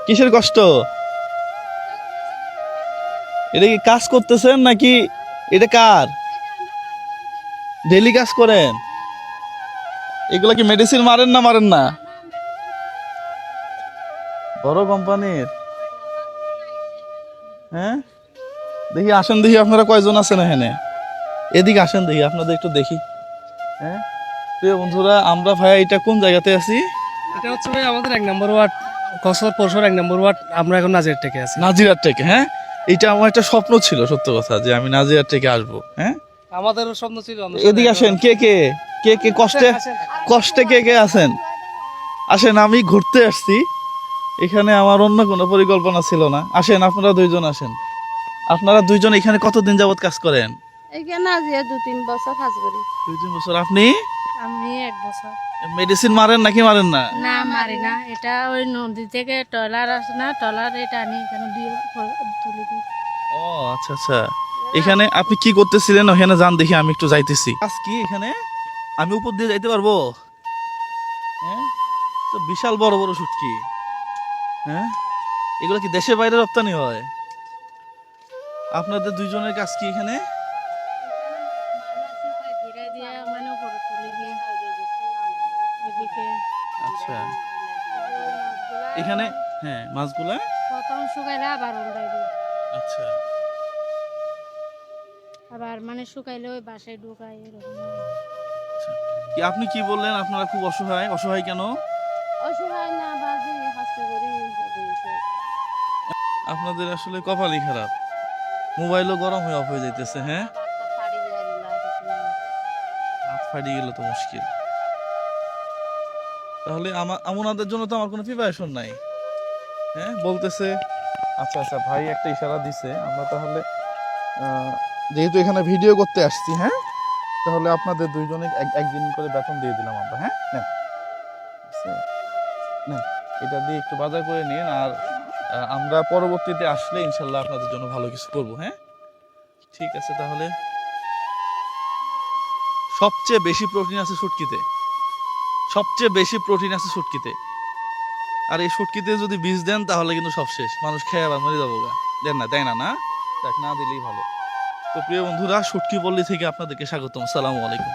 কিসের কষ্ট? এটা কি কাজ করতেছেন নাকি? এটা কার? ডেইলি কাজ করেন? এগুলা কি মেডিসিন মারেন না মারেন না? বড় কোম্পানির? হ্যাঁ, দেখি আসেন, দেখি আপনারা কয়জন আছেন এখানে। এদিকে আসেন, দেখি আপনাদের একটু দেখি। হ্যাঁ প্রিয় বন্ধুরা, আমরা ভাই এটা কোন জায়গাতে আছি? এটা হচ্ছে ভাই আমাদের 1 নম্বর ওয়ার্ড, কক্সবাজার পৌরসভার 1 নম্বর ওয়ার্ড। আমরা এখন নাজির থেকে আছি। নাজিরার থেকে? হ্যাঁ, এটা আমার একটা স্বপ্ন ছিল, সত্য কথা, যে আমি নাজিরার থেকে আসবো। হ্যাঁ, আমাদেরও স্বপ্ন ছিল। এদিকে আসেন, কে কে কে কে কষ্টে কষ্টে কে কে আছেন? আসেন, আমি ঘুরতে আসছি এখানে, আমার অন্য কোনো পরিকল্পনা ছিল না। আসেন, আপনারা দুইজন আসেন। আপনারা দুইজন এখানে কতদিন যাবত কাজ করেন? এখানে আজ 2-3 বছর কাজ করি। 2-3 বছর। আপনি আমি 1 বছর। মেডিসিন মারেন নাকি মারেন না? না মারি না, এটা ওই নদী থেকে ট্রলার আসে না, ট্রলার এটা আনি এখানে দিয়ে তুলে দিই। ও আচ্ছা আচ্ছা। এখানে আপনি কি করতেছিলেন? ওখানে যান দেখি, আমি একটু যাইতেছি। কাজ কি এখানে? আমি উপর দিয়ে যাইতে পারবো? হ্যাঁ, তো বিশাল বড় বড় শুটকি। হ্যাঁ, এগুলো কি দেশে বাইরে রপ্তানি হয়? আপনাদের দুইজনের কাজ কি এখানে? ধীরে দিয়ে মানে উপরে তুলে দিই ওইদিকে। আচ্ছা, এখানে হ্যাঁ মাছগুলা। প্রথম শুকাইলে আবার উল্টাই দিই, আচ্ছা, আবার মানে শুকাইলে ওই বাসায় ঢুকাই এরকম। আচ্ছা। কি আপনি কি বললেন আপনারা খুব অসহায়? অসহায় কেন? অসহায় না, বাজি কষ্ট করি এদিকে। আপনাদের আসলে কপালই খারাপ, মোবাইলও গরম হয়ে অফ হয়ে যাইতেছে। হ্যাঁ, বাচ্চা ফাড়ি যায় এগুলা কিছু নেই। হাত ফাটিয়ে গেল তো মুশকিল। তাহলে আমাদের জন্য তো আমার কোনো প্রিপারেশন নাই। হ্যাঁ বলতেছে। আচ্ছা আচ্ছা, ভাই একটা ইশারা দিছে, আমরা তাহলে যেহেতু এখানে ভিডিও করতে আসছি, হ্যাঁ তাহলে আপনাদের দুইজনে একদিন করে বেতন দিয়ে দিলাম আমরা। হ্যাঁ নেন, আচ্ছা, নেন, এটা দিয়ে একটু বাজার করে নিন। আর আমরা পরবর্তীতে আসলে ইনশাল্লাহ আপনাদের জন্য ভালো কিছু করবো। হ্যাঁ ঠিক আছে। তাহলে সবচেয়ে বেশি প্রোটিন আছে শুটকিতে, সবচেয়ে বেশি প্রোটিন আছে শুটকিতে। আর এই শুটকিতে যদি বীজ দেন তাহলে কিন্তু সব শেষ, মানুষ খেয়ে আবার মরে যাবো গা। দেন না, তাই না? না দেখ, না দিলেই ভালো। তো প্রিয় বন্ধুরা, শুটকি পল্লী থেকে আপনাদেরকে স্বাগতম। আসসালামু আলাইকুম।